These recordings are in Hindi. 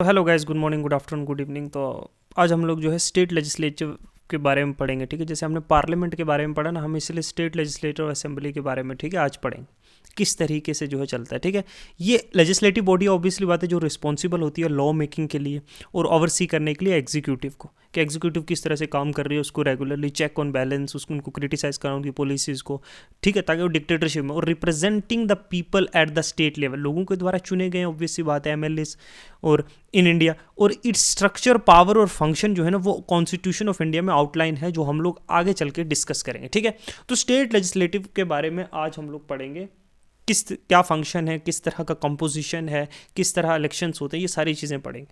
Hello guys, good morning, good afternoon, good evening. तो आज हम लोग जो है स्टेट लेजिस्लेटिव के बारे में पढ़ेंगे। ठीक है, जैसे हमने पार्लियामेंट के बारे में पढ़ा ना, हम इसलिए स्टेट लेजिस्लेटिव असेंबली के बारे में, ठीक है, आज पढ़ेंगे किस तरीके से जो है चलता है। ठीक है, ये लेजिस्लेटिव बॉडी ऑब्वियसली बात है जो रिस्पॉन्सिबल होती है लॉ मेकिंग के लिए और ओवरसी करने के लिए एग्जीक्यूटिव को, कि एग्जीक्यूटिव किस तरह से काम कर रही है, उसको रेगुलरली चेक ऑन बैलेंस, उसको उनको क्रिटिसाइज करना उनकी पॉलिसीज़ को, ठीक है, ताकि वो डिक्टेटरशिप में, और representing the people at the state level, लोगों के द्वारा चुने गए ऑब्वियस सी बात है एमएलएस और इन इंडिया। और इट्स स्ट्रक्चर, पावर और फंक्शन जो है ना वो कॉन्स्टिट्यूशन ऑफ इंडिया में आउटलाइन है, जो हम लोग आगे चल के डिस्कस करेंगे। ठीक है, तो स्टेट लेजिस्लेटिव के बारे में आज हम लोग पढ़ेंगे, क्या फंक्शन है, किस तरह का कंपोजिशन है, किस तरह इलेक्शंस होते हैं, ये सारी चीज़ें पढ़ेंगे।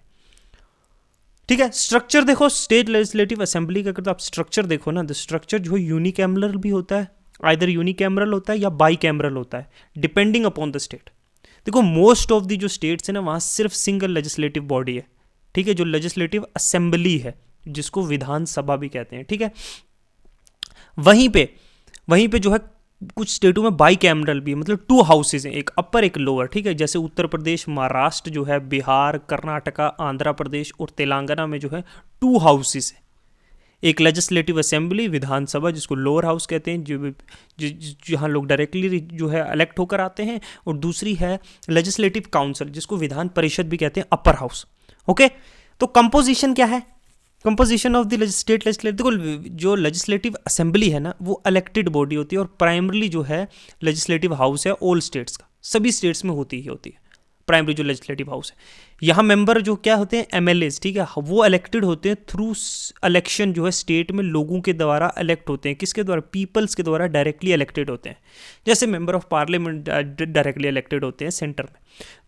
ठीक है, स्ट्रक्चर देखो स्टेट लेजिस्लेटिव असेंबली का, अगर तो आप स्ट्रक्चर देखो ना, तो स्ट्रक्चर जो है यूनिकैमरल भी होता है, आइदर यूनिकैमरल होता है या बाई कैमरल होता है, डिपेंडिंग अपॉन द स्टेट। देखो मोस्ट ऑफ दी जो स्टेट्स है ना, वहाँ सिर्फ सिंगल लेजिस्लेटिव बॉडी है। ठीक है, जो लेजिस्लेटिव असेंबली है, जिसको विधानसभा भी कहते हैं। ठीक है, वहीं पे जो है कुछ स्टेटों में बाई कैमरल भी है, मतलब टू हाउसेज हैं, एक अपर एक लोअर। ठीक है, जैसे उत्तर प्रदेश, महाराष्ट्र जो है, बिहार, कर्नाटका, आंध्र प्रदेश और तेलंगाना में जो है टू हाउसेज है। एक लेजिस्लेटिव असेंबली, विधानसभा, जिसको लोअर हाउस कहते हैं, जहाँ लोग डायरेक्टली जो है इलेक्ट होकर आते हैं, और दूसरी है लेजिस्लेटिव काउंसिल, जिसको विधान परिषद भी कहते हैं, अपर हाउस। ओके, तो कंपोजिशन क्या है, composition of the state legislative. देखो जो लेजिस्लेटिव असेंबली है ना, वो इलेक्टेड बॉडी होती है, और प्राइमरली जो है लेजिस्लेटिव हाउस है ऑल स्टेट्स का, सभी स्टेट्स में होती ही होती है प्राइमरी जो लेजिस्लेटिव हाउस है। यहाँ मेंबर जो क्या होते हैं, एमएलएस, ठीक है, वो इलेक्टेड होते हैं थ्रू इलेक्शन, जो है स्टेट में लोगों के द्वारा इलेक्ट होते हैं। किसके द्वारा? पीपल्स के द्वारा डायरेक्टली इलेक्टेड होते हैं, जैसे member of parliament directly elected होते हैं सेंटर में।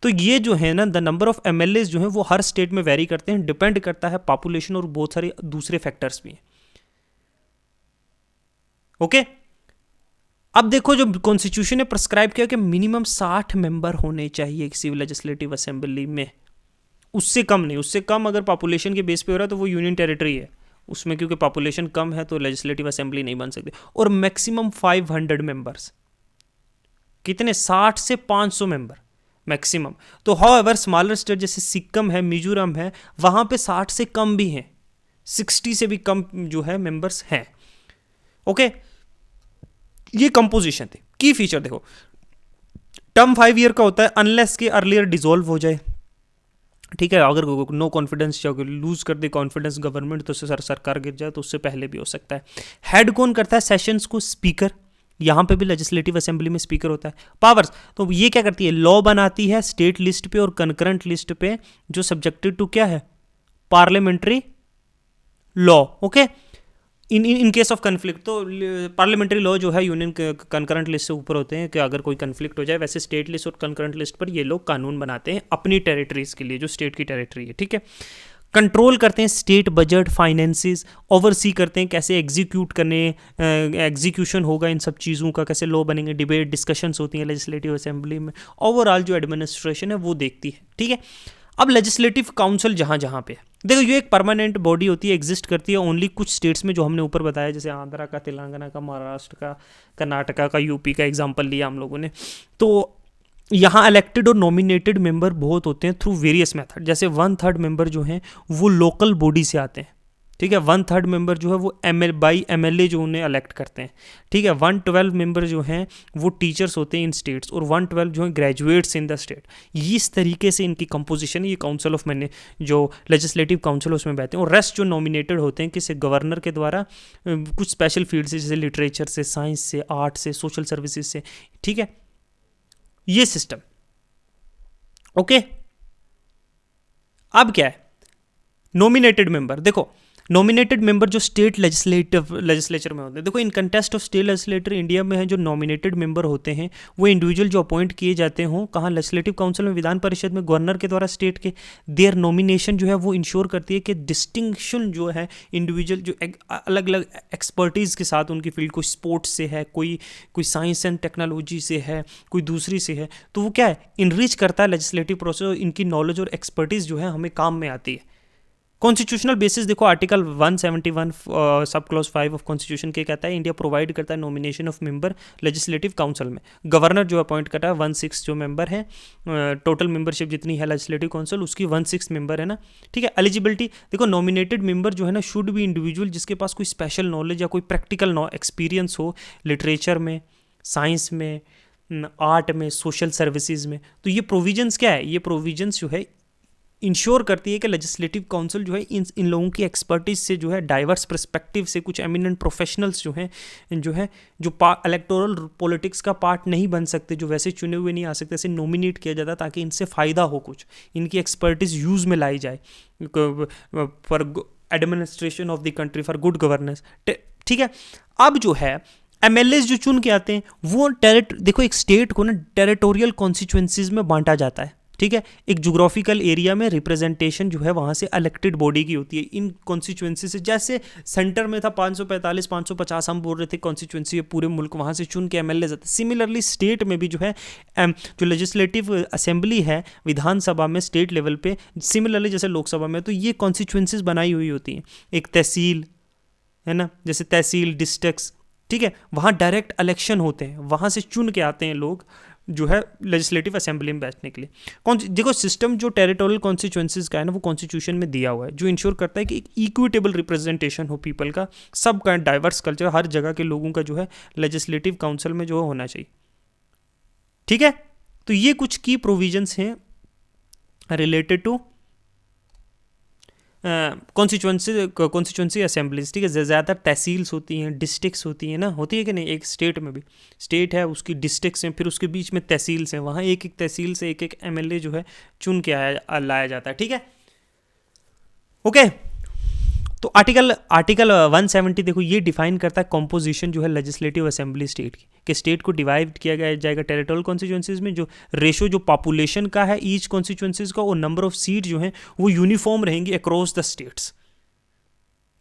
तो ये जो है ना, द नंबर ऑफ एमएलएस जो है वो हर स्टेट में वेरी करते हैं, डिपेंड करता है पॉपुलेशन और बहुत सारे दूसरे फैक्टर्स भी हैं। ओके, अब देखो जो कॉन्स्टिट्यूशन ने प्रिस्क्राइब किया कि मिनिमम 60 मेंबर होने चाहिए किसी लेजिस्लेटिव असेंबली में, उससे कम नहीं। उससे कम अगर पॉपुलेशन के बेस पे हो रहा है तो वो यूनियन टेरिटरी है उसमें, क्योंकि पॉपुलेशन कम है तो लेजिस्लेटिव असेंबली नहीं बन सकती। और मैक्सिमम 500 मेंबर्स, कितने? 60 से 500 मेंबर मैक्सिमम। तो हाउएवर स्मॉलर स्टेट जैसे सिक्किम है, मिजोरम है, वहां पे 60 से कम भी हैं, 60 से भी कम जो है मेंबर्स हैं। ओके, ये कंपोजिशन थी। की फीचर देखो, टर्म 5 ईयर का होता है अनलेस के अर्लियर डिसॉल्व हो जाए। ठीक है, अगर नो कॉन्फिडेंस या लूज कर दे कॉन्फिडेंस गवर्नमेंट, तो उससे सरकार गिर जाए, तो उससे पहले भी हो सकता है। हेड कौन करता है सेशंस को? स्पीकर। यहाँ पे भी लेजिस्लेटिव असेंबली में स्पीकर होता है। पावर्स, तो ये क्या करती है? लॉ बनाती है स्टेट लिस्ट पे और कंकरेंट लिस्ट पे, जो सब्जेक्टेड टू क्या है? Parliamentary law. Okay, in case of conflict, तो पार्लियामेंट्री लॉ जो है यूनियन कंकरेंट लिस्ट से ऊपर होते हैं, कि अगर कोई कन्फ्लिक्ट हो जाए, वैसे स्टेट लिस्ट और कंकरेंट लिस्ट पर ये लोग कानून बनाते हैं अपनी टेरिटरीज के लिए, जो स्टेट की टेरिटरी है। ठीक है, कंट्रोल करते हैं स्टेट बजट, फाइनेंसिस, ओवरसी करते हैं कैसे एग्जीक्यूट करने, एग्जीक्यूशन होगा इन सब चीज़ों का, कैसे लॉ बनेंगे, डिबेट डिस्कशंस होती हैं लेजिस्लेटिव असेंबली में, ओवरऑल जो एडमिनिस्ट्रेशन है वो देखती है। ठीक है, अब लेजिस्लेटिव काउंसिल जहाँ जहाँ पे देखो, ये एक परमानेंट बॉडी होती है, एग्जिस्ट करती है ओनली कुछ स्टेट्स में, जो हमने ऊपर बताया, जैसे आंध्रा का, तेलंगाना का, महाराष्ट्र का, कर्नाटका का, यूपी का एग्जाम्पल लिया हम लोगों ने। तो यहाँ इलेक्टेड और नॉमिनेटेड मेंबर बहुत होते हैं थ्रू वेरियस मेथड। जैसे 1/3 मेंबर जो हैं वो लोकल बॉडी से आते हैं। ठीक है, 1/3 मेंबर जो है वो बाई एमएलए जो उन्हें इलेक्ट करते हैं। ठीक है, 112 मेंबर जो हैं वो टीचर्स होते हैं इन स्टेट्स, और 112 जो है ग्रेजुएट्स इन द स्टेट। इस तरीके से इनकी कंपोजिशन है। ये काउंसिल ऑफ मैंने जो लेजिस्लेटिव काउंसिल उसमें बैठते हैं, और रेस्ट जो नॉमिनेटेड होते हैं किसी गवर्नर के द्वारा, कुछ स्पेशल फील्ड से, जैसे लिटरेचर से, साइंस से, आर्ट से, सोशल सर्विसेज से। ठीक है, ये सिस्टम। ओके, अब क्या है नॉमिनेटेड मेंबर? देखो, नॉमिनेटेड मेंबर जो स्टेट लेजिस्लेचर में होते हैं, देखो in contest of state legislator India में है, जो नॉमिनेटेड मेंबर होते हैं वो इंडिविजुअल जो अपॉइंट किए जाते हों, कहाँ? लेजिस्लेटिव काउंसिल में, विधान परिषद में, गवर्नर के द्वारा स्टेट के। देयर नॉमिनेशन जो है वो इंश्योर करती है कि डिस्टिंक्शन जो है इंडिविजुअल जो अलग अलग एक्सपर्टीज़ के साथ, उनकी फील्ड, कोई स्पोर्ट्स से है, कोई साइंस एंड टेक्नोलॉजी से है, कोई दूसरी से है, तो वो क्या है? इनरिच करता है लेजिस्लेटिव प्रोसेस, इनकी नॉलेज और एक्सपर्टीज़ जो है हमें काम में आती है। कॉन्स्टिट्यूशनल बेसिस देखो article 171 sub clause 5 of constitution के कहता है इंडिया प्रोवाइड करता है nomination of member legislative council में, गवर्नर जो अपॉइंट करता है 1/6 जो मेंबर है, टोटल मेंबरशिप जितनी है लेजिस्लेटिव काउंसिल उसकी 1/6 मेंबर है ना, ठीक है। एलिजिबिलिटी देखो नॉमिनेटेड मेंबर जो है ना शुड बी इंडिविजुअल जिसके पास कोई स्पेशल नॉलेज या कोई प्रैक्टिकल एक्सपीरियंस हो लिटरेचर में, साइंस में, आर्ट में, सोशल सर्विसेज में। तो ये प्रोविजंस क्या है, ये प्रोविजंस जो है इंश्योर करती है कि लेजिस्लेटिव काउंसिल जो है इन लोगों की एक्सपर्टीज से जो है डाइवर्स पर्सपेक्टिव से कुछ एमिनेंट प्रोफेशनल्स जो हैं जो इलेक्टोरल पॉलिटिक्स का पार्ट नहीं बन सकते, जो वैसे चुने हुए नहीं आ सकते, ऐसे नॉमिनेट किया जाता ताकि इनसे फ़ायदा हो, कुछ इनकी एक्सपर्टीज यूज़ में लाई जाए for administration of the country, for good governance, ठीक है। अब जो है एमएलएस जो चुन के आते हैं वो देखो एक स्टेट को ना टेरिटोरियल कॉन्स्टिट्यूएंसीज में बांटा जाता है, ठीक है। एक ज्योग्राफिकल एरिया में रिप्रेजेंटेशन जो है वहाँ से इलेक्टेड बॉडी की होती है इन कॉन्स्टिट्यूएंसी से। जैसे सेंटर में था 545 550 हम बोल रहे थे कॉन्स्टिट्यूएंसी है पूरे मुल्क, वहाँ से चुन के एमएलए जाते। सिमिलरली स्टेट में भी जो है जो लेजिस्लेटिव असेंबली है विधानसभा में स्टेट लेवल पे, सिमिलरली जैसे लोकसभा में, तो ये कॉन्स्टिट्यूएंसीज बनाई हुई होती हैं। एक तहसील है ना, जैसे तहसील डिस्ट्रिक्ट्स, ठीक है, वहाँ डायरेक्ट इलेक्शन होते हैं, वहाँ से चुन के आते हैं लोग जो है लेजिस्लेटिव असेंबली में बैठने के लिए। देखो सिस्टम जो टेरिटोरियल कॉन्स्टिट्यूएंसीज का है ना वो कॉन्स्टिट्यूशन में दिया हुआ है, जो इंश्योर करता है कि एक इक्विटेबल रिप्रेजेंटेशन हो पीपल का, सब का डाइवर्स कल्चर, हर जगह के लोगों का जो है लेजिस्लेटिव काउंसिल में जो है होना चाहिए, ठीक है। तो ये कुछ की प्रोविजंस हैं रिलेटेड टू कॉन्स्टिट्यूंसी असेंबलीज, ठीक है। ज़्यादातर तहसील्स होती हैं, डिस्ट्रिक्ट्स होती हैं ना, होती है कि नहीं, एक स्टेट में भी स्टेट है उसकी डिस्ट्रिक्ट्स हैं, फिर उसके बीच में तहसील्स हैं, वहाँ एक एक तहसील से एक एक एमएलए जो है चुन के लाया जाता है, ठीक है, ओके। तो आर्टिकल 170 देखो ये डिफाइन करता है कॉम्पोजिशन जो है लेजिस्लेटिव असेंबली स्टेट की, कि स्टेट को डिवाइड किया गया जाएगा टेरिटोरियल कॉन्स्टिट्यूएंसीज में, जो रेशो जो पॉपुलेशन का है ईच कॉन्स्टिट्यूएंसीज का और नंबर ऑफ सीट जो हैं वो यूनिफॉर्म रहेंगी अक्रॉस द स्टेट्स,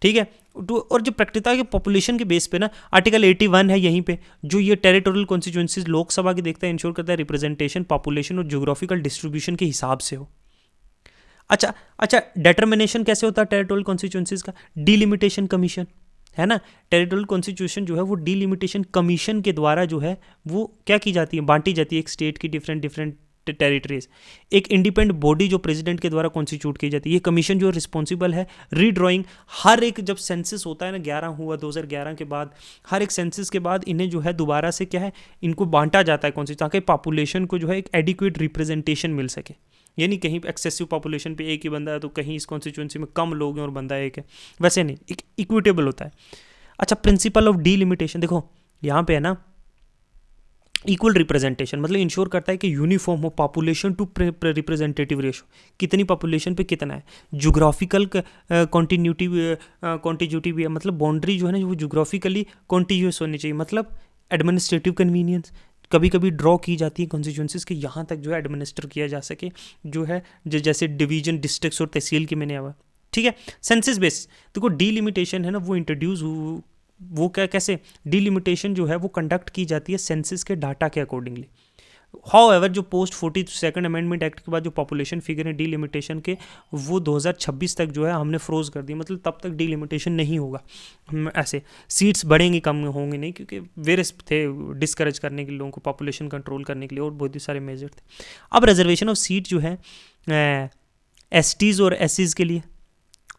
ठीक है। और जो प्रैक्टिकता के पॉपुलेशन के बेस पे ना आर्टिकल 81 है यहीं पे, जो ये टेरिटोरियल कॉन्स्टिट्यूएंसीज लोकसभा की देखता है, इंश्योर करता है रिप्रेजेंटेशन पॉपुलेशन और ज्योग्राफिकल डिस्ट्रीब्यूशन के हिसाब से हो। अच्छा डिटर्मिनेशन कैसे होता है टेरिटोरियल कॉन्स्टिट्यूएंसीज का, डिलिमिटेशन कमीशन है ना। टेरिटोरियल कॉन्स्टिट्यूशन जो है वो डिलिमिटेशन कमीशन के द्वारा जो है वो क्या की जाती है, बांटी जाती है एक स्टेट की डिफरेंट टेरिटरीज। एक इंडिपेंडेंट बॉडी जो प्रेसिडेंट के द्वारा कॉन्स्टिट्यूट की जाती है, ये कमीशन जो रिस्पॉन्सिबल है रीड्रॉइंग, हर एक जब सेंसस होता है ना 11 हुआ 2011 के बाद, हर एक सेंसस के बाद इन्हें जो है दोबारा से क्या है इनको बांटा जाता है ताकि पॉपुलेशन को जो है एक एडिक्वेट रिप्रेजेंटेशन मिल सके। यानी कहीं एक्सेसिव पॉपुलेशन पे एक ही बंदा है तो कहीं इस कॉन्स्टिट्यूएंसी में कम लोग हैं और बंदा एक है, वैसे नहीं, एक इक्विटेबल होता है। अच्छा प्रिंसिपल ऑफ डीलिमिटेशन देखो यहाँ पे है ना, इक्वल रिप्रेजेंटेशन मतलब इंश्योर करता है कि यूनिफॉर्म हो पॉपुलेशन टू रिप्रेजेंटेटिव रेशो, कितनी पॉपुलेशन पे कितना है। ज्योग्राफिकल कॉन्टिन्यूटी भी है, मतलब बाउंड्री जो है ना वो ज्योग्राफिकली कॉन्टिन्यूस होनी चाहिए, मतलब एडमिनिस्ट्रेटिव कन्वीनियंस कभी कभी ड्रॉ की जाती है कॉन्स्टिट्यूएंसीज के यहाँ तक जो है एडमिनिस्टर किया जा सके, जो है जैसे डिवीजन डिस्ट्रिक्ट्स और तहसील के मैंने आवा, ठीक है। सेंसस बेस देखो डिलिमिटेशन है ना वो इंट्रोड्यूस वो क्या कैसे डिलिमिटेशन जो है वो कंडक्ट की जाती है सेंसस के डाटा के अकॉर्डिंगली। हाउएवर जो पोस्ट 42nd अमेंडमेंट एक्ट के बाद जो पॉपुलेशन फिगर है डिलिमिटेशन के वो 2026 तक जो है हमने फ्रोज कर दिया, मतलब तब तक डिलिमिटेशन नहीं होगा, ऐसे सीट्स बढ़ेंगी कम होंगे नहीं, क्योंकि वेरियस थे डिस्करेज करने के लिए लोगों को, पॉपुलेशन कंट्रोल करने के लिए और बहुत ही सारे मेजर थे। अब रिजर्वेशन ऑफ सीट जो है एसटीज़ और एससीज़ के लिए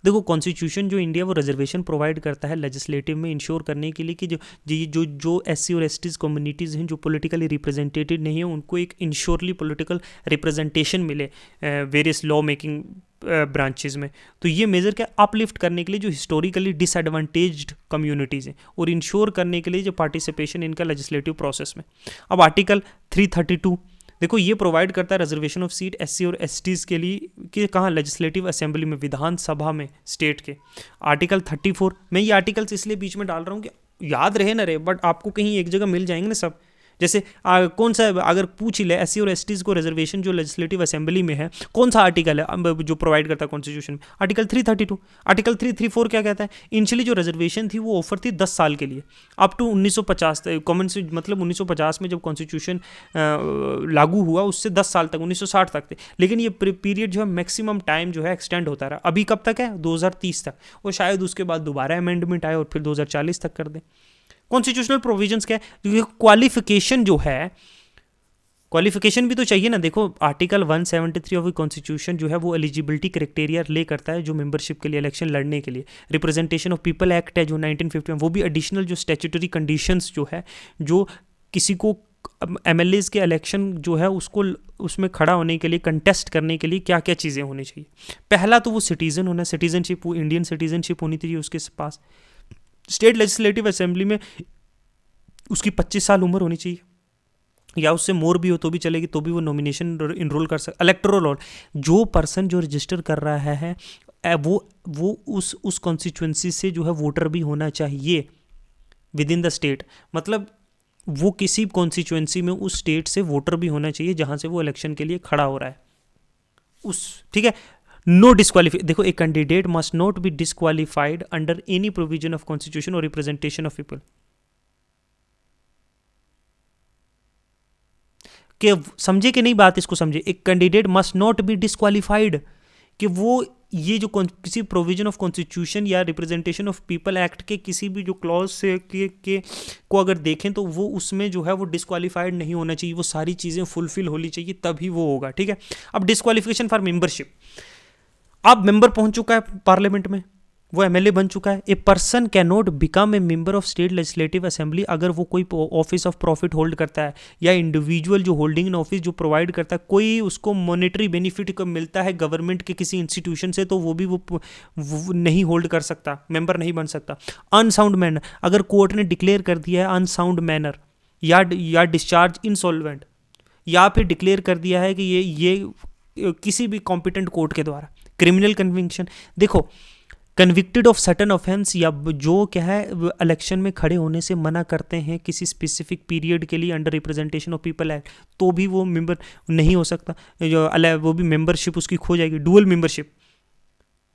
देखो कॉन्स्टिट्यूशन जो इंडिया वो रिजर्वेशन प्रोवाइड करता है लेजिस्लेटिव में इंश्योर करने के लिए कि जो एससी और एसटीज़ कम्युनिटीज़ हैं जो पॉलिटिकली रिप्रेजेंटेटेड नहीं है उनको एक इंश्योरली पॉलिटिकल रिप्रेजेंटेशन मिले वेरियस लॉ मेकिंग ब्रांचेस में। तो ये मेजर क्या अपलिफ्ट करने के लिए जो हिस्टोरिकली डिसएडवांटेज्ड कम्युनिटीज़ हैं और इंश्योर करने के लिए जो पार्टिसिपेशन इनका लेजिस्लेटिव प्रोसेस में। अब आर्टिकल 332 देखो ये प्रोवाइड करता है रिजर्वेशन ऑफ सीट एससी और एसटीज़ के लिए कि कहाँ लेजिस्लेटिव असेंबली में, विधानसभा में स्टेट के। आर्टिकल 34 मैं ये आर्टिकल्स इसलिए बीच में डाल रहा हूँ कि याद रहे ना रहे, बट आपको कहीं एक जगह मिल जाएंगे ना सब, जैसे कौन सा, अगर पूछ ही ले एससी और एसटीज को रिजर्वेशन जो लेजिस्लेटिव असेंबली में है, कौन सा आर्टिकल है जो प्रोवाइड करता है कॉन्स्टिट्यूशन में? आर्टिकल 332। आर्टिकल 334 क्या कहता है? इनिशियली जो रिजर्वेशन थी वो ऑफर थी 10 साल के लिए, अप टू 1950 कॉमन, मतलब 1950 में जब कॉन्स्टिट्यूशन लागू हुआ उससे 10 साल तक, 1960 तक थे, लेकिन ये पीरियड जो है मैक्सिमम टाइम जो है एक्सटेंड होता रहा। अभी कब तक है? 2030 तक, और शायद उसके बाद दोबारा अमेंडमेंट आए और फिर 2040 तक कर दें। कॉन्स्टिट्यूशनल प्रोविजंस क्या है? क्वालिफिकेशन जो है, क्वालिफिकेशन भी तो चाहिए ना। देखो आर्टिकल 173 ऑफ कॉन्स्टिट्यूशन जो है वो एलिजिबिलिटी क्राइटेरिया ले करता है जो मेंबरशिप के लिए, इलेक्शन लड़ने के लिए। रिप्रेजेंटेशन ऑफ पीपल एक्ट है जो 1950 में, वो भी एडिशनल जो स्टैट्यूटरी कंडीशंस जो है, जो किसी को एमएलएज के इलेक्शन जो है उसको उसमें खड़ा होने के लिए, कंटेस्ट करने के लिए क्या क्या चीज़ें होनी चाहिए। पहला तो वो सिटीजन होना, सिटीजनशिप, वो इंडियन सिटीजनशिप होनी चाहिए उसके पास। स्टेट लेजिस्लेटिव असेंबली में उसकी 25 साल उम्र होनी चाहिए, या उससे मोर भी हो तो भी चलेगी, तो भी वो नॉमिनेशन इनरोल कर सकता। इलेक्टोरल रोल, जो पर्सन जो रजिस्टर कर रहा है वो उस कॉन्स्टिट्यूंसी से जो है वोटर भी होना चाहिए विद इन द स्टेट, मतलब वो किसी कॉन्स्टिट्यूंसी में उस स्टेट से वोटर भी होना चाहिए जहां से वो इलेक्शन के लिए खड़ा हो रहा है उस, ठीक है। नो डिस्क्वालीफाई, देखो a candidate must not be disqualified under any provision of constitution और रिप्रेजेंटेशन ऑफ पीपल। कि समझे कि नहीं बात, इसको समझे। एक candidate must not be disqualified, कि वो ये जो किसी प्रोविजन ऑफ कॉन्स्टिट्यूशन या रिप्रेजेंटेशन ऑफ पीपल एक्ट के किसी भी जो क्लॉज से के को अगर देखें तो वो उसमें जो है वो डिस्क्वालीफाइड नहीं होना चाहिए, वो सारी चीज़ें फुलफिल होनी चाहिए तभी वो होगा, ठीक है। अब डिस्क्वालिफिकेशन फॉर मेंबरशिप, अब मेंबर पहुंच चुका है पार्लियामेंट में, वो एमएलए बन चुका है। A person can not become a member of state legislative assembly अगर वो कोई ऑफिस ऑफ प्रॉफिट होल्ड करता है, या इंडिविजुअल जो होल्डिंग इन ऑफिस जो प्रोवाइड करता है, कोई उसको मॉनेटरी बेनिफिट को मिलता है गवर्नमेंट के किसी इंस्टीट्यूशन से, तो वो भी वो नहीं होल्ड कर सकता, मेंबर नहीं बन सकता। अनसाउंड मैनर, अगर कोर्ट ने डिक्लेयर कर दिया है अनसाउंड मैनर या डिस्चार्ज इंसॉल्वेंट, या फिर डिक्लेयर कर दिया है कि ये किसी भी कॉम्पिटेंट कोर्ट के द्वारा। क्रिमिनल कन्विक्शन, देखो कन्विक्टेड ऑफ सर्टन ऑफेंस, या जो क्या है इलेक्शन में खड़े होने से मना करते हैं किसी स्पेसिफिक पीरियड के लिए under representation of people act, तो भी वो मेंबर नहीं हो सकता, वो भी मेंबरशिप उसकी खो जाएगी। डुअल मेंबरशिप,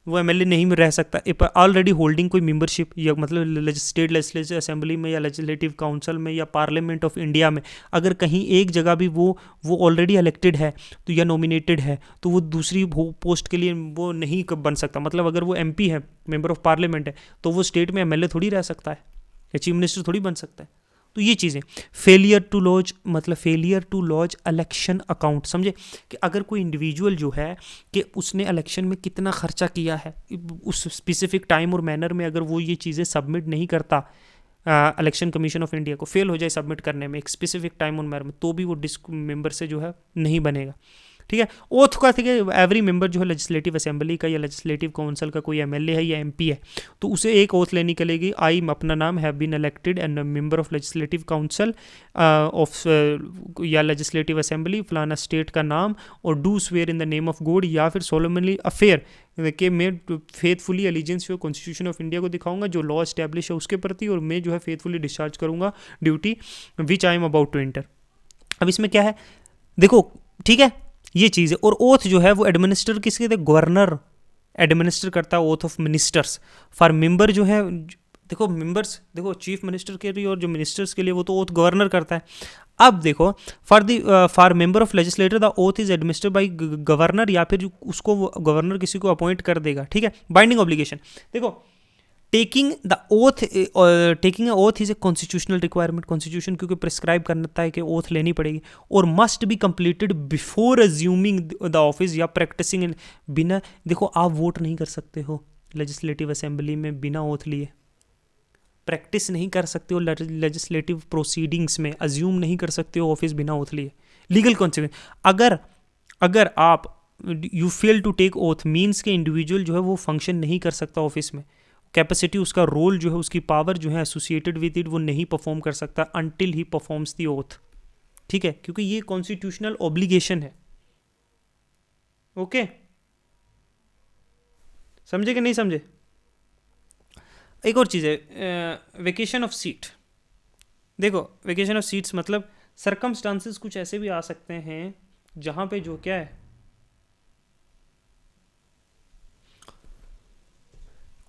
वो एमएलए नहीं में रह सकता। ऑलरेडी होल्डिंग कोई मेंबरशिप, या मतलब स्टेट लेजिस्लेटिव असेंबली में या लेजिस्लेटिव काउंसिल में या पार्लियामेंट ऑफ इंडिया में, अगर कहीं एक जगह भी वो ऑलरेडी इलेक्टेड है तो या नॉमिनेटेड है, तो वो दूसरी पोस्ट के लिए वो नहीं बन सकता। मतलब अगर वो एमपी है, मेंबर ऑफ पार्लियामेंट है, तो वो स्टेट में एमएलए थोड़ी रह सकता है, या चीफ मिनिस्टर थोड़ी बन सकता है। तो ये चीज़ें, फेलियर टू लॉज, मतलब failure to lodge election account, समझे कि अगर कोई इंडिविजुअल जो है कि उसने इलेक्शन में कितना खर्चा किया है उस स्पेसिफिक टाइम और मैनर में, अगर वो ये चीज़ें सबमिट नहीं करता इलेक्शन कमीशन ऑफ इंडिया को, फेल हो जाए सबमिट करने में एक स्पेसिफिक टाइम और मैनर में, तो भी वो मेंबर से जो है नहीं बनेगा, ठीक है। ओथ का, ठीक है, एवरी मेंबर जो है लेजिस्लेटिव असेंबली का या लेजिस्लेटिव काउंसिल का कोई एमएलए है या एमपी है, तो उसे एक ओथ लेनी पड़ेगी। आई अपना नाम have been elected and member of legislative council of या लेजिस्लेटिव असेंबली फलाना स्टेट का नाम, और do swear in the name of God, या फिर सोलोमनली अफेयर कि मैं फेथफुली एलिजेंस जो कॉन्स्टिट्यूशन ऑफ इंडिया को दिखाऊंगा, जो लॉ एस्टैब्लिश है उसके प्रति, और मैं जो है फेथफुली डिस्चार्ज करूंगा duty which I am about to enter. अब इसमें क्या है, देखो, ठीक है, ये चीज़ है। और ओथ जो है वो एडमिनिस्टर किसके थे? गवर्नर एडमिनिस्टर करता है oath of ministers for member जो है। देखो मेंबर्स, देखो चीफ मिनिस्टर के लिए और जो मिनिस्टर्स के लिए वो तो ओथ गवर्नर करता है। अब देखो for member of legislator the oath is administered by governor, या फिर उसको गवर्नर किसी को अपॉइंट कर देगा, ठीक है। बाइंडिंग ऑब्लिगेशन, देखो taking the oath is a constitutional requirement, constitution क्योंकि प्रिस्क्राइब करता है कि ओथ लेनी पड़ेगी, और must be completed before assuming the office या प्रैक्टिसिंग इन। बिना, देखो आप वोट नहीं कर सकते हो लेजिस्लेटिव असेंबली में बिना ओथ लिए, प्रैक्टिस नहीं कर सकते हो लेजिस्लेटिव प्रोसीडिंग्स में, अज्यूम नहीं कर सकते हो ऑफिस बिना ओथ लिए। लीगल कॉन्सिक्वेंस, अगर आप you fail to take oath means के इंडिविजुअल जो है वो फंक्शन नहीं कर सकता ऑफिस में, कैपेसिटी, उसका रोल जो है, उसकी पावर जो है एसोसिएटेड विद इट, वो नहीं परफॉर्म कर सकता until he performs the oath, ठीक है, क्योंकि ये कॉन्स्टिट्यूशनल ऑब्लिगेशन है। ओके, समझे कि नहीं समझे? एक और चीज़ है, वेकेशन ऑफ सीट। देखो वेकेशन ऑफ सीट्स मतलब सर्कमस्टांसेस कुछ ऐसे भी आ सकते हैं जहां पे जो क्या है,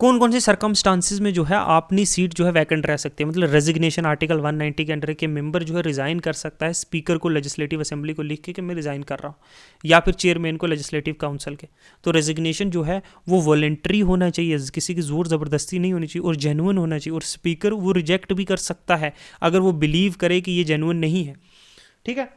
कौन कौन से सर्कमस्टांसेस में जो है अपनी सीट जो है वैकेंट रह सकती है, मतलब रेजिग्नेशन आर्टिकल 190 के अंडर के मेंबर जो है रिजाइन कर सकता है स्पीकर को लेजिस्लेटिव असेंबली को लिख के कि मैं रिजाइन कर रहा हूँ, या फिर चेयरमैन को लेजिस्लेटिव काउंसिल के। तो रेजिग्नेशन जो है वो वॉलेंट्री होना चाहिए, किसी की जोर ज़बरदस्ती नहीं होनी चाहिए और जेन्युइन होना चाहिए, और स्पीकर वो रिजेक्ट भी कर सकता है अगर वो बिलीव करे कि ये जेन्युइन नहीं है। ठीक है,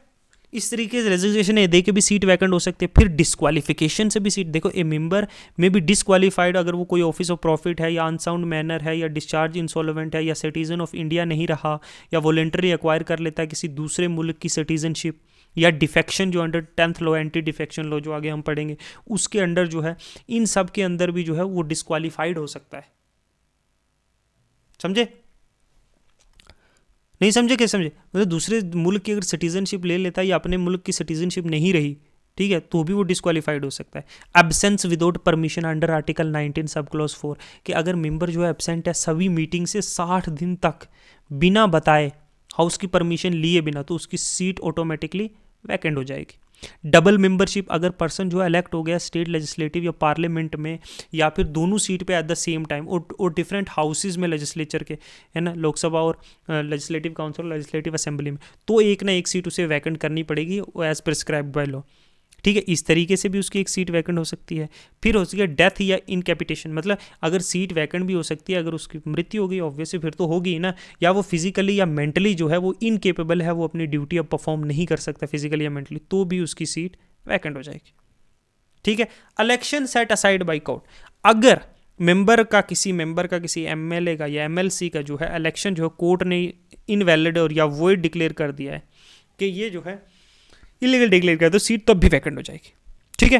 इस तरीके से रेजिग्नेशन दे के भी सीट वैकेंट हो सकती है। फिर डिस्क्वालिफिकेशन से भी सीट, देखो ए मेंबर में भी डिस्क्वालीफाइड अगर वो कोई ऑफिस ऑफ प्रॉफिट है, या अनसाउंड मैनर है, या डिस्चार्ज इंसॉल्वेंट है, या सिटीजन ऑफ इंडिया नहीं रहा, या वॉलेंटरी एक्वायर कर लेता है किसी दूसरे मुल्क की सिटीजनशिप, या डिफेक्शन जो under 10th law, anti defection law जो आगे हम पढ़ेंगे उसके अंडर जो है, इन सब के अंदर भी जो है वो डिस्क्वालीफाइड हो सकता है। समझे? नहीं समझे? क्या समझे? मतलब दूसरे मुल्क की अगर सिटीजनशिप ले लेता है या अपने मुल्क की सिटीजनशिप नहीं रही, ठीक है, तो भी वो डिस्क्वालीफाइड हो सकता है। Absence without permission under article 19 sub clause 4, कि अगर मेंबर जो है एब्सेंट है सभी मीटिंग से 60 दिन तक बिना बताए, हाउस की परमिशन लिए बिना, तो उसकी सीट ऑटोमेटिकली वैकेंट हो जाएगी। डबल मेंबरशिप, अगर पर्सन जो है इलेक्ट हो गया स्टेट लेजिस्लेटिव या पार्लियामेंट में, या फिर दोनों सीट पे एट द सेम टाइम और डिफरेंट हाउसेज में लेजिस्लेचर के, है ना, लोकसभा और लेजिस्लेटिव काउंसिल और लेजिस्लेटिव असेंबली में, तो एक ना एक सीट उसे वैकेंट करनी पड़ेगी एज प्रिस्क्राइब बाय लॉ। ठीक है, इस तरीके से भी उसकी एक सीट वैकेंट हो सकती है। फिर हो सकती है डेथ या इनकैपिटेशन, मतलब अगर सीट वैकेंट भी हो सकती है अगर उसकी मृत्यु हो गई, ऑब्वियसली फिर तो होगी ही ना, या वो फिजिकली या मेंटली जो है वो इनकेपेबल है, वो अपनी ड्यूटी अब परफॉर्म नहीं कर सकता फिजिकली या मेंटली, तो भी उसकी सीट वैकेंट हो जाएगी। ठीक है, election set aside by court, अगर किसी मेंबर का किसी एमएलए का या एमएलसी का जो है इलेक्शन जो है कोर्ट ने इनवैलिड और या वॉइड डिक्लेयर कर दिया है कि ये जो है इलीगल डिक्लेयर किया, तो सीट तब भी वैकेंट हो जाएगी। ठीक है,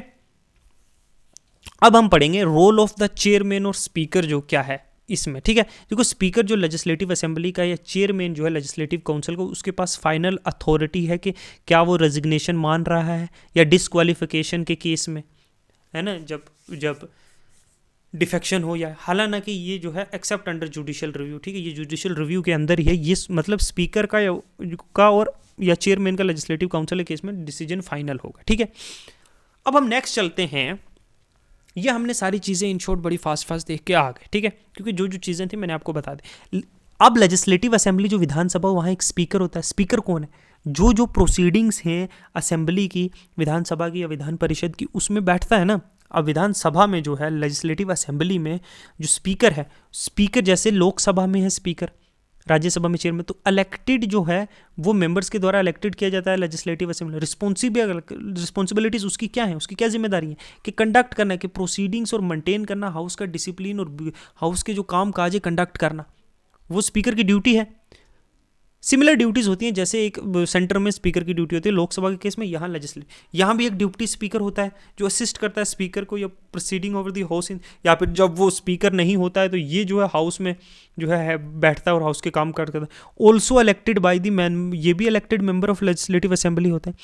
अब हम पढ़ेंगे रोल ऑफ द चेयरमैन और स्पीकर जो क्या है इसमें। ठीक है, देखो स्पीकर जो लेजिस्लेटिव असेंबली का या चेयरमैन जो है लेजिस्लेटिव काउंसिल को, उसके पास फाइनल अथॉरिटी है कि क्या वो रेजिग्नेशन मान रहा है या डिसक्वालिफिकेशन के केस में, है ना, जब डिफेक्शन हो, या हालांकि ये जो है एक्सेप्ट अंडर जुडिशियल रिव्यू। ठीक है, ये जुडिशियल रिव्यू के अंदर ही है, ये मतलब स्पीकर का और या चेयरमैन का लेजिस्लेटिव काउंसिल के केस में डिसीजन फाइनल होगा। ठीक है, अब हम नेक्स्ट चलते हैं। ये हमने सारी चीज़ें इन शॉर्ट बड़ी फास्ट देख के आ गए। ठीक है, क्योंकि जो जो चीज़ें थी मैंने आपको बता दी। अब लेजिस्लेटिव असेंबली जो विधानसभा, वहाँ एक स्पीकर होता है। स्पीकर कौन है? जो प्रोसीडिंग्स हैं असेंबली की, विधानसभा की या विधान परिषद की, उसमें बैठता है ना। अब विधानसभा में जो है लेजिस्लेटिव असेंबली में जो स्पीकर है, स्पीकर जैसे लोकसभा में है स्पीकर, राज्यसभा में चेयरमैन, तो इलेक्टेड जो है वो मेंबर्स के द्वारा इलेक्टेड किया जाता है लेजिस्लेटिव असेंबली। रिस्पॉन्सिबिलिटीज उसकी क्या है, उसकी क्या जिम्मेदारी है कि कंडक्ट करना, कि प्रोसीडिंग्स और मेंटेन करना, हाउस का डिसिप्लिन और हाउस के जो काम काज है कंडक्ट करना, वो स्पीकर की ड्यूटी है। सिमिलर ड्यूटीज होती हैं, जैसे एक सेंटर में स्पीकर की ड्यूटी होती है लोकसभा के केस में, यहाँ लेजिस्लेटिव, यहाँ भी एक डिप्टी स्पीकर होता है जो असिस्ट करता है स्पीकर को या proceeding over the house in, या फिर जब वो स्पीकर नहीं होता है तो ये जो है हाउस में जो है बैठता है और हाउस के काम करता है। Also elected by the man, ये भी elected member of legislative assembly होते हैं।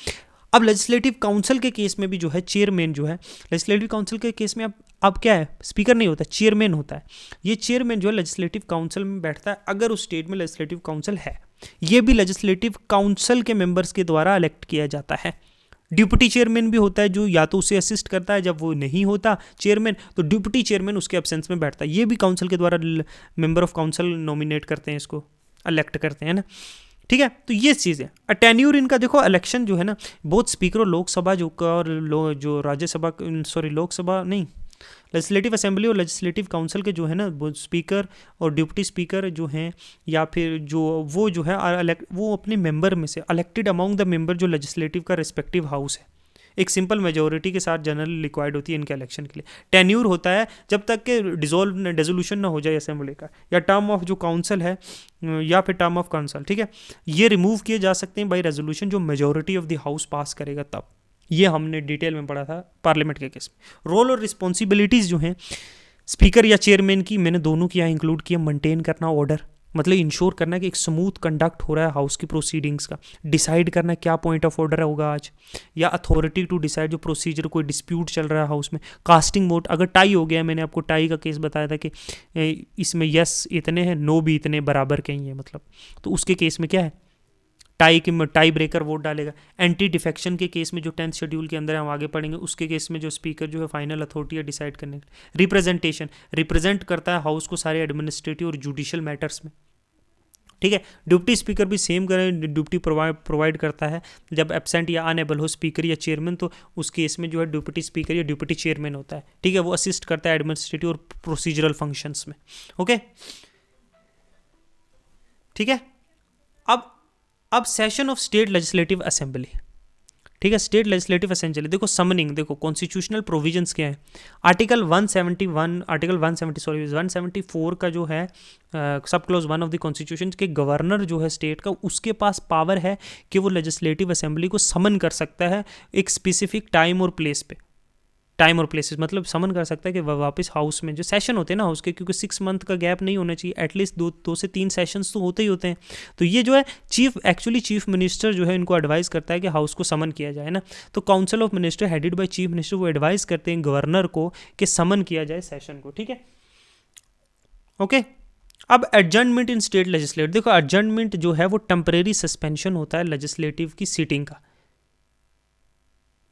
अब लेजिस्लेटिव काउंसिल के केस में भी जो है चेयरमैन जो है, लेजिस्लेटिव काउंसिल के केस में अब क्या है, स्पीकर नहीं होता, चेयरमैन होता है। ये चेयरमैन जो है लेजिस्लेटिव काउंसिल में बैठता है अगर उस स्टेट में लेजिस्लेटिव काउंसिल है। ये भी लेजिस्लेटिव काउंसिल के मेंबर्स के द्वारा इलेक्ट किया जाता है। डिप्टी चेयरमैन भी होता है जो या तो उसे असिस्ट करता है, जब वो नहीं होता चेयरमैन तो डिप्टी चेयरमैन उसके एब्सेंस में बैठता है। ये भी काउंसिल के द्वारा मेंबर ऑफ काउंसिल नॉमिनेट करते हैं, इसको इलेक्ट करते हैं ना। ठीक है, तो ये चीज़ है। टेन्यूर इनका देखो, इलेक्शन जो है ना, बहुत स्पीकर लोकसभा जो और जो राज्यसभा, सॉरी लोकसभा नहीं, लेजिस्लेटिव असेंबली और लेजिस्लेटिव काउंसिल के जो है ना, वो स्पीकर और डिप्टी स्पीकर जो हैं, या फिर जो है वो अपने मेंबर में से इलेक्टेड अमॉन्ग द मेंबर जो लेजिस्लेटिव का रिस्पेक्टिव हाउस है, एक सिंपल मेजोरिटी के साथ जनरल रिक्वायर्ड होती है इनके इलेक्शन के लिए। टेन्यूर होता है जब तक कि डिसोल्यूशन ना हो जाए असेंबली का, या टर्म ऑफ जो काउंसिल है, या फिर टर्म ऑफ काउंसिल। ठीक है, ये रिमूव किए जा सकते हैं बाई रेजोल्यूशन जो मेजोरिटी ऑफ द हाउस पास करेगा तब। ये हमने डिटेल में पढ़ा था पार्लियामेंट के केस में। रोल और रिस्पॉन्सिबिलिटीज़ जो हैं स्पीकर या चेयरमैन की, मैंने दोनों की यहाँ इंक्लूड किया। मेंटेन करना ऑर्डर, मतलब इंश्योर करना कि एक स्मूथ कंडक्ट हो रहा है हाउस की प्रोसीडिंग्स का। डिसाइड करना क्या पॉइंट ऑफ ऑर्डर होगा आज, या अथॉरिटी टू डिसाइड जो प्रोसीजर, कोई डिस्प्यूट चल रहा है हाउस में। कास्टिंग वोट, अगर टाई हो गया, मैंने आपको टाई का केस बताया था कि इसमें यस इतने हैं, नो भी इतने बराबर के ही हैं, मतलब तो उसके केस में क्या है, टाई ब्रेकर वोट डालेगा। एंटी डिफेक्शन के केस में जो 10th शेड्यूल के अंदर हम आगे पढ़ेंगे, उसके केस में जो स्पीकर जो है फाइनल अथॉरिटी है डिसाइड करने। रिप्रेजेंटेशन, रिप्रेजेंट करता है हाउस को सारे एडमिनिस्ट्रेटिव और जुडिशियल मैटर्स में, ठीक है। डिप्टी स्पीकर भी सेम करें, डिप्टी प्रोवाइड करता है जब एब्सेंट या अनेबल हो स्पीकर या चेयरमैन, तो उस केस में जो है डिप्टी स्पीकर या डिप्टी चेयरमैन होता है, ठीक है। वो असिस्ट करता है एडमिनिस्ट्रेटिव और प्रोसीजरल फंक्शंस में, ओके, ठीक है। अब session of state legislative assembly, ठीक है। स्टेट लेजिस्लेटिव असेंबली, देखो समनिंग, देखो कॉन्स्टिट्यूशनल प्रोविजंस क्या है। आर्टिकल 174 का जो है sub clause 1 of the constitution के गवर्नर जो है स्टेट का, उसके पास पावर है कि वो लेजिस्लेटिव असेंबली को समन कर सकता है एक स्पेसिफिक टाइम और प्लेस पे। टाइम और प्लेसेस मतलब समन कर सकता है कि वह वापस हाउस में जो सेशन होते हैं ना हाउस के, क्योंकि 6 मंथ का गैप नहीं होना चाहिए, एटलीस्ट 2 से 3 सेशंस तो होते ही होते हैं। तो ये जो है चीफ मिनिस्टर जो है इनको एडवाइस करता है कि हाउस को समन किया जाए ना। तो council of minister headed by chief minister वो एडवाइस करते हैं गवर्नर को कि समन किया जाए सेशन को, ठीक है, ओके। अब एडजर्नमेंट इन स्टेट लेजिस्लेटिव, देखो एडजर्नमेंट जो है वो टेम्परेरी सस्पेंशन होता है लेजिस्लेटिव की सीटिंग का।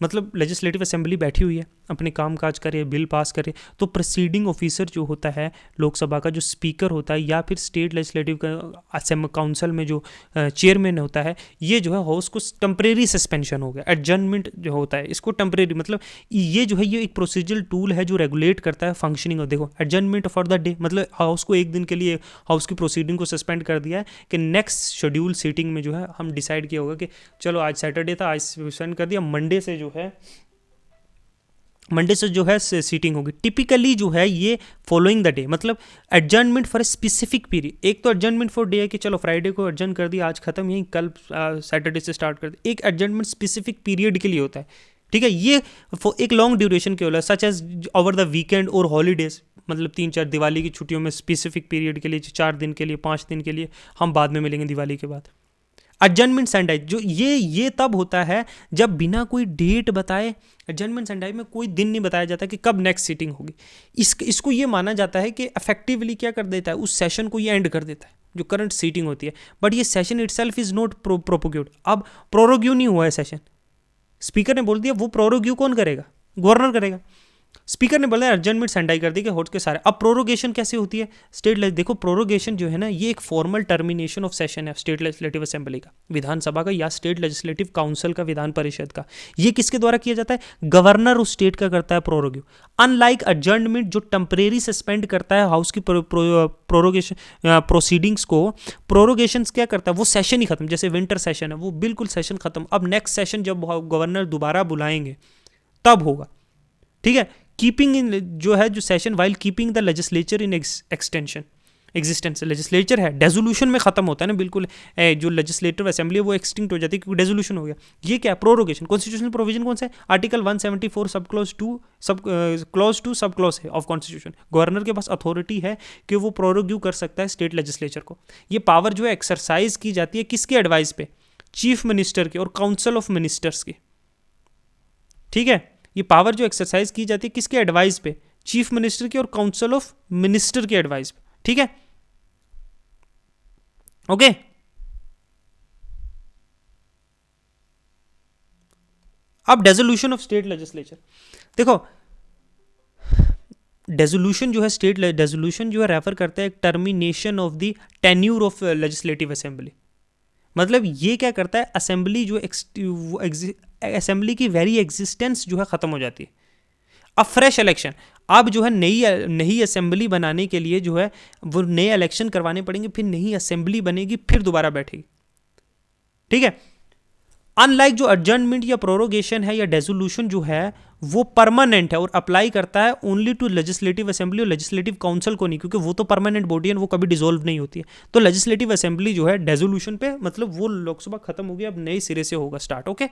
मतलब लेजिस्लेटिव असेंबली बैठी हुई है, अपने काम काज करे, बिल पास करे, तो प्रोसीडिंग ऑफिसर जो होता है लोकसभा का, जो स्पीकर होता है, या फिर स्टेट लेजिस्लेटिव काउंसिल में जो चेयरमैन होता है, ये जो है हाउस को टेम्परेरी सस्पेंशन हो गया। एडजर्नमेंट जो होता है इसको टेम्परेरी, मतलब ये जो है ये एक प्रोसीजरल टूल है जो रेगुलेट करता है फंक्शनिंग। और देखो एडजर्नमेंट फॉर द डे, मतलब हाउस को एक दिन के लिए हाउस की प्रोसीडिंग को सस्पेंड कर दिया है कि नेक्स्ट शेड्यूल सीटिंग में जो है हम डिसाइड किया होगा कि चलो आज सैटरडे था, आज सस्पेंड कर दिया, मंडे से जो है सीटिंग होगी। टिपिकली जो है ये फॉलोइंग द डे, मतलब adjournment for a specific period. एक तो एडजर्नमेंट फॉर डे है कि चलो फ्राइडे को एडजर्न कर दिया, आज खत्म, यही कल सैटरडे से स्टार्ट कर दिया। एक एडजर्नमेंट स्पेसिफिक पीरियड के लिए होता है, ठीक है। ये एक लॉन्ग ड्यूरेशन के होला, such as over the weekend और हॉलीडेज, मतलब 3-4 दिवाली की छुट्टियों में स्पेसिफिक पीरियड के लिए, 4 दिन के लिए, 5 दिन के लिए, हम बाद में मिलेंगे दिवाली के बाद। एडजर्नमेंट सैंडाइज जो ये तब होता है जब बिना कोई डेट बताए, एडजर्नमेंट सैंडाइज में कोई दिन नहीं बताया जाता कि कब नेक्स्ट सीटिंग होगी। इसको ये माना जाता है कि इफेक्टिवली क्या कर देता है, उस सेशन को ये एंड कर देता है जो करंट सीटिंग होती है। बट ये सेशन इटसेल्फ इज नॉट प्रोपोग्यूट। अब प्रोरोग्यू नहीं हुआ है सेशन, स्पीकर ने बोल दिया, वो प्रोरोग्यू कौन करेगा, गवर्नर करेगा। स्पीकर ने बोला एडजर्नमेंट सैंडाई कर दी कि होट के सारे। अब प्रोरोगेशन कैसे होती है स्टेट, देखो प्रोरोगेशन जो है ना, ये एक फॉर्मल टर्मिनेशन ऑफ सेशन है स्टेट लेजिस्लेटिव असेंबली का, विधानसभा का या स्टेट लेजिस्लेटिव काउंसिल का, विधान परिषद का। ये किसके द्वारा किया जाता है, गवर्नर उस स्टेट का करता है प्रोरोग्यू। अनलाइक एडजर्नमेंट जो टेम्परेरी सस्पेंड करता है हाउस की प्रोरोगेशन प्रोसीडिंग्स को, प्रोरोगेशन क्या करता है, वो सेशन ही खत्म, जैसे विंटर सेशन है वो बिल्कुल सेशन खत्म, अब नेक्स्ट सेशन जब गवर्नर दोबारा बुलाएंगे तब होगा, ठीक है। कीपिंग इन जो है जो session while keeping the legislature in extension existence, legislature है डेजोल्यूशन में खत्म होता है ना, बिल्कुल जो लेजिस्लेटिव असेंबली है वो एक्सटिंक्ट हो जाती है क्योंकि डेजोल्यूशन हो गया। ये क्या प्रोरोगेशन, कॉन्स्टिट्यूशनल प्रोविजन कौन सा है, article 174 sub clause 2 sub clause है ऑफ कॉन्स्टिट्यूशन। गवर्नर के पास अथॉरिटी है कि वो प्रोरोग्यू कर सकता है स्टेट लेजिस्लेचर को। ये पावर जो है एक्सरसाइज की जाती है किसके एडवाइस पे, चीफ मिनिस्टर के और काउंसिल ऑफ मिनिस्टर्स की, ठीक है। ये पावर जो एक्सरसाइज की जाती है किसके एडवाइस पे, चीफ मिनिस्टर के और काउंसिल ऑफ मिनिस्टर के एडवाइस पे, ठीक है, ओके। अब डेजोल्यूशन ऑफ स्टेट लेजिस्लेचर, देखो डेजोल्यूशन जो है स्टेट डेजोल्यूशन जो है रेफर करता है termination of the tenure of legislative assembly. मतलब ये क्या करता है, असेंबली जो असेंबली की वेरी एग्जिस्टेंस जो है ख़त्म हो जाती है। अब फ्रेश इलेक्शन, अब जो है नई असेंबली बनाने के लिए जो है वो नए इलेक्शन करवाने पड़ेंगे, फिर नई असेंबली बनेगी, फिर दोबारा बैठेगी, ठीक है। अनलाइक जो एडजर्नमेंट या प्रोरोगेशन है या डेजोल्यूशन जो है वो परमानेंट है और अप्लाई करता है ओनली टू लेजिस्लेटिव असेंबली और लेजिस्लेटिव काउंसिल को नहीं, क्योंकि वो तो परमानेंट बॉडी है, वो कभी डिसॉल्व नहीं होती है। तो लेजिस्लेटिव असेंबली जो है डेजोल्यूशन पे, मतलब वो लोकसभा खत्म हो गई, अब नए सिरे से होगा स्टार्ट, ओके।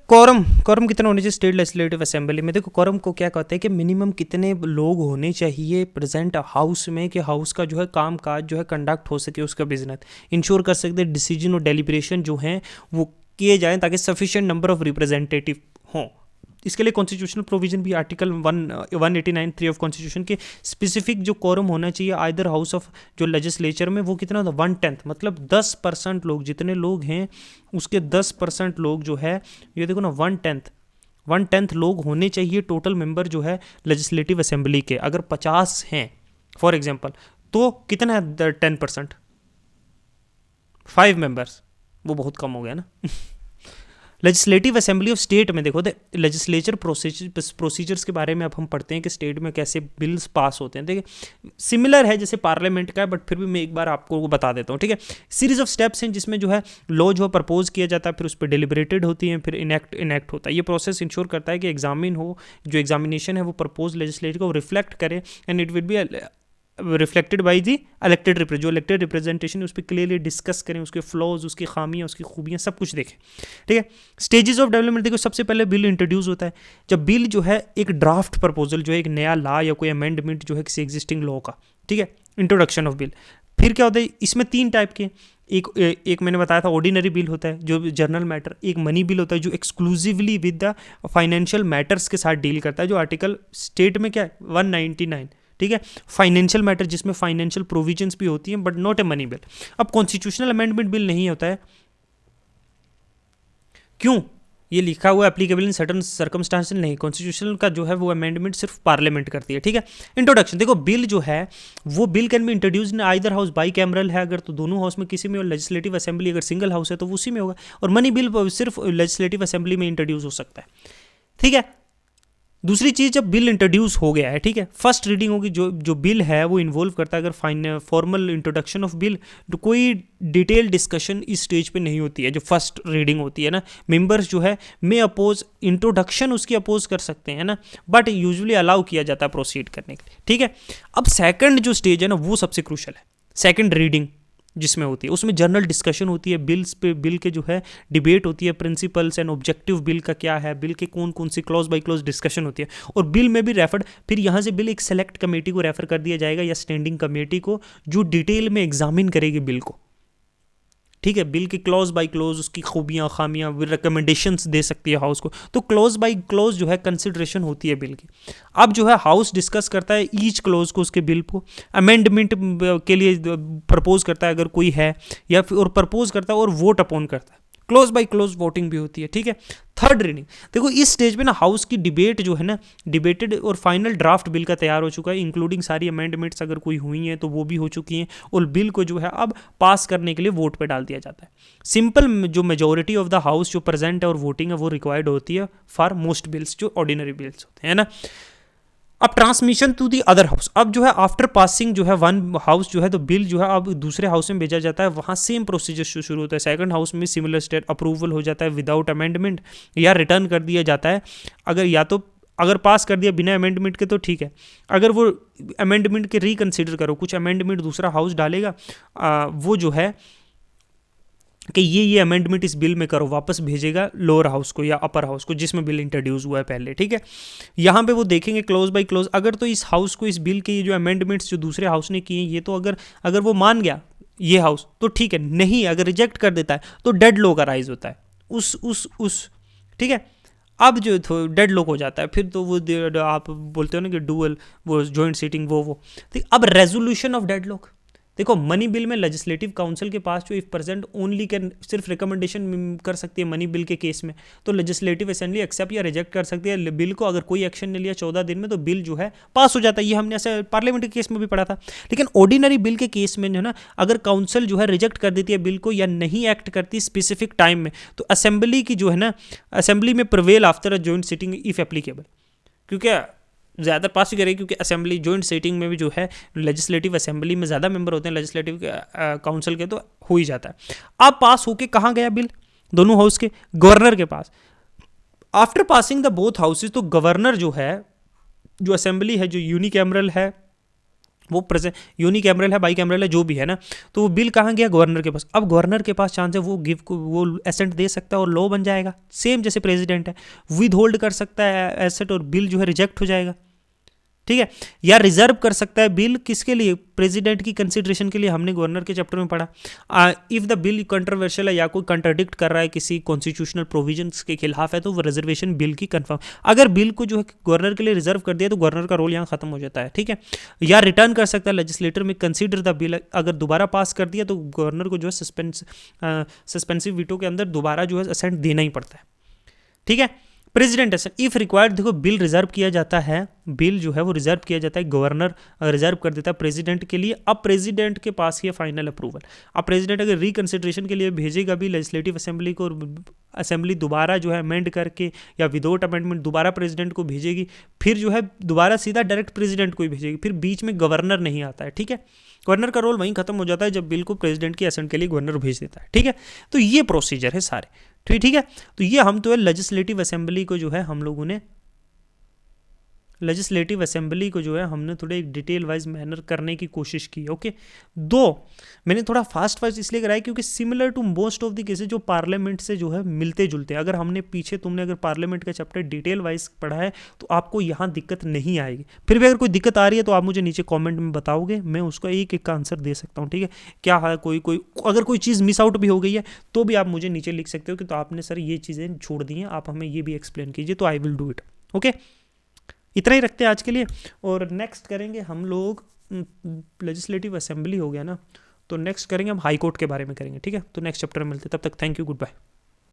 कोरम कितना होना चाहिए स्टेट लेजिस्लेटिव असेंबली में, देखो कोरम को क्या कहते हैं कि मिनिमम कितने लोग होने चाहिए प्रेजेंट हाउस में कि हाउस का जो है काम काज जो है कंडक्ट हो सके, उसका बिजनेस इंश्योर कर सकते, डिसीजन और डेलिब्रेशन जो हैं वो किए जाएं ताकि सफिशिएंट नंबर ऑफ रिप्रेजेंटेटिव हों, इसके लिए कॉन्स्टिट्यूशनल प्रोविजन भी आर्टिकल 189(3) ऑफ कॉन्स्टिट्यूशन के स्पेसिफिक जो कोरम होना चाहिए आइदर हाउस ऑफ जो लेजिस्लेचर में, वो कितना होता है 1/10, मतलब 10% लोग, जितने लोग हैं उसके 10% लोग जो है, ये देखो ना 1/10 लोग होने चाहिए टोटल मेंबर जो है लेजिस्लेटिव असेंबली के। अगर 50 हैं फॉर एग्जांपल, तो कितना है 10%, 5 मेंबर्स, वो बहुत कम हो गया ना। लेजिस्लेटिव असेंबली ऑफ स्टेट में देखो, लेजिस्लेचर प्रोसीजर्स के बारे में अब हम पढ़ते हैं कि स्टेट में कैसे बिल्स पास होते हैं। देखिए सिमिलर है जैसे पार्लियामेंट का है, बट फिर भी मैं एक बार आपको बता देता हूँ, ठीक है। सीरीज ऑफ स्टेप्स हैं जिसमें जो है लॉ जो प्रपोज किया जाता है, फिर उस पर डिलिबरेटेड होती है, फिर इनेक्ट होता है। ये प्रोसेस इंश्योर करता है कि जो एग्जामिनेशन है वो प्रपोज लेजिस्लेटिव को रिफ्लेक्ट करे, and it will be reflected by the elected जो इलेक्टेड रिप्रेजेंटेशन उस पर क्लियरली डिस्कस करें, उसके फ्लॉज, उसकी खामियां, उसकी खूबियां, सब कुछ देखें, ठीक है। स्टेजेस ऑफ डेवलपमेंट देखो, सबसे पहले बिल इंट्रोड्यूस होता है। जब बिल जो है एक ड्राफ्ट प्रपोजल जो है, एक नया लॉ या कोई अमेंडमेंट जो है किसी एग्जिस्टिंग लॉ का, ठीक है, इंट्रोडक्शन ऑफ बिल। फिर क्या होता है, इसमें 3 टाइप के, एक मैंने बताया था ऑर्डिनरी बिल होता है जो जनरल मैटर, एक मनी बिल होता है जो exclusively with the financial matters के साथ डील करता है, जो आर्टिकल स्टेट में क्या है 199, ठीक है, फाइनेंशियल मैटर जिसमें फाइनेंशियल प्रोविजंस भी होती हैं, but not a money bill. अब कॉन्स्टिट्यूशनल अमेंडमेंट बिल नहीं होता है, क्यों? ये लिखा हुआ एप्लीकेबल इन सर्टन सर्कमस्टांसेस नहीं, कॉन्स्टिट्यूशनल का जो है वो अमेंडमेंट सिर्फ पार्लियामेंट करती है, ठीक है। इंट्रोडक्शन देखो, बिल जो है वो bill can be introduce in either house, by cameral है अगर तो दोनों हाउस में किसी में, और लेजिस्लेटिव असेंबली अगर सिंगल हाउस है तो उसी में होगा, और मनी बिल सिर्फ लेजिस्लेटिव असेंबली में इंट्रोड्यूस हो सकता है, ठीक है। दूसरी चीज़, जब बिल इंट्रोड्यूस हो गया है, ठीक है, फर्स्ट रीडिंग होगी, जो बिल है वो इन्वॉल्व करता है, अगर फॉर्मल इंट्रोडक्शन ऑफ बिल, तो कोई डिटेल डिस्कशन इस स्टेज पे नहीं होती है, जो फर्स्ट रीडिंग होती है ना। मेंबर्स जो है में अपोज, इंट्रोडक्शन उसकी अपोज कर सकते हैं ना, बट यूजुअली अलाउ किया जाता है प्रोसीड करने के लिए, ठीक है। अब सेकंड जो स्टेज है ना, वो सबसे क्रूशल है, सेकंड रीडिंग जिसमें होती है, उसमें जनरल डिस्कशन होती है, बिल्स पे, बिल के जो है डिबेट होती है, प्रिंसिपल्स एंड ऑब्जेक्टिव बिल का क्या है, बिल के कौन कौन सी क्लॉज बाय क्लॉज डिस्कशन होती है, और बिल में भी रेफर्ड, फिर यहाँ से बिल एक सेलेक्ट कमेटी को रेफर कर दिया जाएगा या स्टैंडिंग कमेटी को, जो डिटेल में एग्जामिन करेगी बिल को, ठीक है। बिल की क्लॉज बाय क्लॉज, उसकी खूबियाँ खामियाँ, रिकमेंडेशंस दे सकती है हाउस को, तो क्लॉज बाय क्लॉज जो है कंसिडरेशन होती है बिल की। अब जो है हाउस डिस्कस करता है ईच क्लॉज को, उसके बिल को अमेंडमेंट के लिए प्रपोज करता है अगर कोई है, या फिर और प्रपोज करता है और वोट अपॉन करता है, क्लोज बाय क्लोज वोटिंग भी होती है, ठीक है। थर्ड रीडिंग देखो, इस स्टेज पे ना हाउस की डिबेट जो है ना, डिबेटेड और फाइनल ड्राफ्ट बिल का तैयार हो चुका है, इंक्लूडिंग सारी अमेंडमेंट्स अगर कोई हुई हैं तो वो भी हो चुकी हैं, और बिल को जो है अब पास करने के लिए वोट पे डाल दिया जाता है। सिंपल जो मेजोरिटी ऑफ द हाउस जो प्रेजेंट है और वोटिंग है वो रिक्वायर्ड होती है फॉर मोस्ट बिल्स, जो ऑर्डिनरी बिल्स होते हैं ना। अब transmission to the other house, अब जो है आफ्टर पासिंग जो है वन हाउस जो है, तो बिल जो है अब दूसरे हाउस में भेजा जाता है, वहाँ सेम प्रोसीजर शुरू होता है, सेकंड हाउस में सिमिलर स्टेट अप्रूवल हो जाता है विदाउट अमेंडमेंट, या रिटर्न कर दिया जाता है। अगर पास कर दिया बिना अमेंडमेंट के तो ठीक है, अगर वो अमेंडमेंट के रिकन्सिडर करो, कुछ अमेंडमेंट दूसरा हाउस डालेगा, वो जो है कि ये अमेंडमेंट इस बिल में करो, वापस भेजेगा लोअर हाउस को या अपर हाउस को जिसमें बिल इंट्रोड्यूस हुआ है पहले, ठीक है। यहाँ पे वो देखेंगे क्लोज बाय क्लोज, अगर तो इस हाउस को इस बिल के ये जो अमेंडमेंट्स जो दूसरे हाउस ने किए ये तो अगर वो मान गया ये हाउस तो ठीक है, नहीं अगर रिजेक्ट कर देता है तो डेड लॉ का राइज होता है उस ठीक है। अब जो डेड लॉक हो जाता है, फिर तो वो आप बोलते हो ना कि डुअल वो जॉइंट सीटिंग वो ठीक। अब रेजोल्यूशन ऑफ डेड लॉक देखो, मनी बिल में लेजिस्लेटिव काउंसिल के पास जो इफ प्रेजेंट ओनली कैन सिर्फ रिकमेंडेशन कर सकती है मनी बिल के केस में, तो लेजिस्लेटिव असेंबली एक्सेप्ट या रिजेक्ट कर सकती है बिल को। अगर कोई एक्शन नहीं लिया 14 दिन में तो बिल जो है पास हो जाता है। ये हमने ऐसे पार्लियामेंट के केस में भी पढ़ा था। लेकिन ऑर्डिनरी बिल के केस में जो है ना, अगर काउंसिल जो है रिजेक्ट कर देती है बिल को या नहीं एक्ट करती स्पेसिफिक टाइम में, तो असेंबली की जो है ना, असेंबली में prevail after a joint sitting if applicable, क्योंकि ज़्यादा पास ही करेगी, क्योंकि असेंबली जॉइंट सीटिंग में भी जो है लेजिस्लेटिव असेंबली में ज़्यादा मेंबर होते हैं, लेजिस्लेटिव काउंसिल के तो हो ही जाता है। अब पास होके कहाँ गया बिल? दोनों हाउस के गवर्नर के पास। After passing the both houses, तो गवर्नर जो है, जो असेंबली है जो यूनिकैमरल है वो यूनिकैमरल है, बाई कैमरल है, जो भी है ना, तो वो बिल कहाँ गया? गवर्नर के पास। अब गवर्नर के पास चांस है वो एसेंट दे सकता है और लॉ बन जाएगा, सेम जैसे प्रेसिडेंट है। विद होल्ड कर सकता है एसेट और बिल जो है रिजेक्ट हो जाएगा, ठीक है। या रिजर्व कर सकता है बिल किसके लिए, प्रेसिडेंट की कंसिडरेशन के लिए, हमने गवर्नर के चैप्टर में पढ़ा। इफ द बिल कंट्रोवर्शियल है या कोई कंट्राडिक्ट कर रहा है किसी कॉन्स्टिट्यूशनल प्रोविजंस के खिलाफ है तो वो रिजर्वेशन बिल की कंफर्म, अगर बिल को जो है गवर्नर के लिए रिजर्व कर दिया तो गवर्नर का रोल यहाँ खत्म हो जाता है, ठीक है। या रिटर्न कर सकता है लेजिस्लेटर में कंसीडर द बिल, अगर दोबारा पास कर दिया तो गवर्नर को जो है सस्पेंसिव वीटो के अंदर दोबारा जो है असेंट देना ही पड़ता है, ठीक है। प्रेसिडेंट असेंट इफ रिक्वायर्ड, देखो बिल रिजर्व किया जाता है, बिल जो है वो रिजर्व किया जाता है, गवर्नर रिजर्व कर देता है प्रेसिडेंट के लिए। अब प्रेसिडेंट के पास ही फाइनल अप्रूवल, अब प्रेसिडेंट अगर रिकंसिडरेशन के लिए भेजेगा भी लेजिस्लेटिव असेंबली को, असेंबली दोबारा जो है अमेंड करके या विदाउट अमेंडमेंट दोबारा प्रेसिडेंट को भेजेगी, फिर जो है दोबारा सीधा डायरेक्ट प्रेसिडेंट को ही भेजेगी, फिर बीच में गवर्नर नहीं आता है, ठीक है। गवर्नर का रोल वहीं खत्म हो जाता है जब बिल को प्रेसिडेंट की असेंट के लिए गवर्नर भेज देता है, ठीक है। तो ये प्रोसीजर है सारे, ठीक है। तो ये हम तो है लेजिस्लेटिव असेंबली को जो है हम लोगों ने लेजिस्लेटिव असेंबली को जो है हमने थोड़े एक डिटेल वाइज मैनर करने की कोशिश की, ओके। दो मैंने थोड़ा फास्ट इसलिए कराया क्योंकि similar to most of the cases जो पार्लियामेंट से जो है मिलते जुलते हैं, अगर हमने पीछे तुमने अगर पार्लियामेंट का चैप्टर डिटेल वाइज पढ़ा है तो आपको यहाँ दिक्कत नहीं आएगी। फिर भी अगर कोई दिक्कत आ रही है तो आप मुझे नीचे कॉमेंट में बताओगे, मैं उसका एक एक का आंसर दे सकता हूँ, ठीक है। क्या है कोई अगर कोई चीज़ मिस आउट भी हो गई है तो भी आप मुझे नीचे लिख सकते हो कि तो आपने सर ये चीज़ें छोड़ दी हैं, आप हमें ये भी एक्सप्लेन कीजिए, तो I will do it, okay. इतना ही रखते हैं आज के लिए, और नेक्स्ट करेंगे हम लोग, लेजिस्लेटिव असेंबली हो गया ना, तो नेक्स्ट करेंगे हम हाई कोर्ट के बारे में करेंगे, ठीक है। तो नेक्स्ट चैप्टर में मिलते हैं, तब तक थैंक यू, गुड बाय।